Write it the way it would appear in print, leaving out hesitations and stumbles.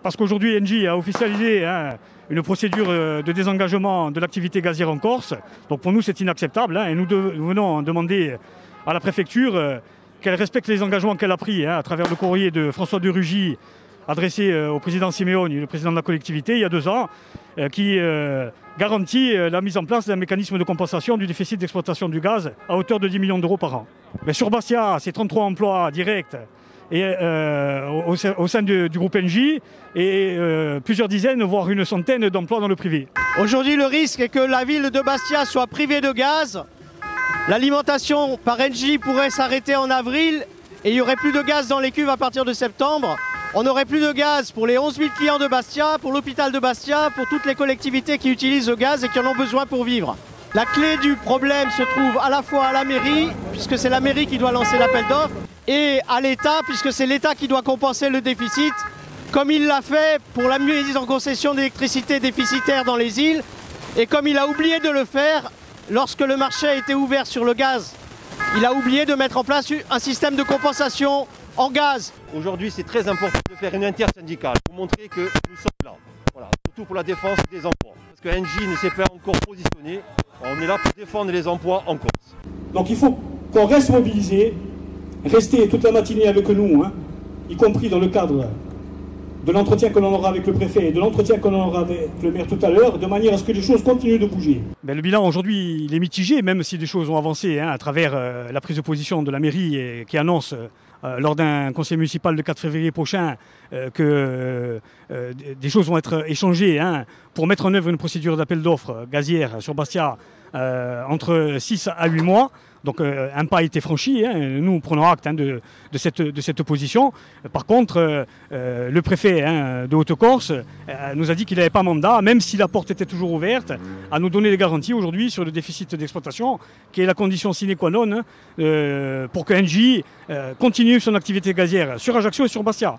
Parce qu'aujourd'hui, Engie a officialisé une procédure de désengagement de l'activité gazière en Corse. Donc pour nous, c'est inacceptable. Et nous venons demander à la préfecture qu'elle respecte les engagements qu'elle a pris à travers le courrier de François de Rugy adressé au président Simeoni, le président de la collectivité, il y a 2 ans, qui garantit la mise en place d'un mécanisme de compensation du déficit d'exploitation du gaz à hauteur de 10 millions d'euros par an. Mais sur Bastia, c'est 33 emplois directs et, au sein du groupe Engie et plusieurs dizaines, voire une centaine d'emplois dans le privé. Aujourd'hui, le risque est que la ville de Bastia soit privée de gaz. L'alimentation par Engie pourrait s'arrêter en avril et il n'y aurait plus de gaz dans les cuves à partir de septembre. On n'aurait plus de gaz pour les 11 000 clients de Bastia, pour l'hôpital de Bastia, pour toutes les collectivités qui utilisent le gaz et qui en ont besoin pour vivre. La clé du problème se trouve à la fois à la mairie, puisque c'est la mairie qui doit lancer l'appel d'offres, et à l'État, puisque c'est l'État qui doit compenser le déficit, comme il l'a fait pour la mise en concession d'électricité déficitaire dans les îles, et comme il a oublié de le faire lorsque le marché a été ouvert sur le gaz. Il a oublié de mettre en place un système de compensation en gaz. Aujourd'hui, c'est très important de faire une intersyndicale pour montrer que nous sommes là. Voilà, surtout pour la défense des emplois. Parce que Engie ne s'est pas encore positionné. On est là pour défendre les emplois en Corse. Donc il faut qu'on reste mobilisé, rester toute la matinée avec nous, y compris dans le cadre de l'entretien que l'on aura avec le préfet et de l'entretien que l'on aura avec le maire tout à l'heure, de manière à ce que les choses continuent de bouger. Le bilan aujourd'hui, il est mitigé, même si des choses ont avancé à travers la prise de position de la mairie qui annonce lors d'un conseil municipal le 4 février prochain que des choses vont être échangées pour mettre en œuvre une procédure d'appel d'offres gazière sur Bastia entre 6 à 8 mois. Donc un pas a été franchi, nous prenons acte de cette position. Par contre, le préfet de Haute-Corse nous a dit qu'il n'avait pas mandat, même si la porte était toujours ouverte, à nous donner des garanties aujourd'hui sur le déficit d'exploitation, qui est la condition sine qua non pour que Engie continue son activité gazière sur Ajaccio et sur Bastia.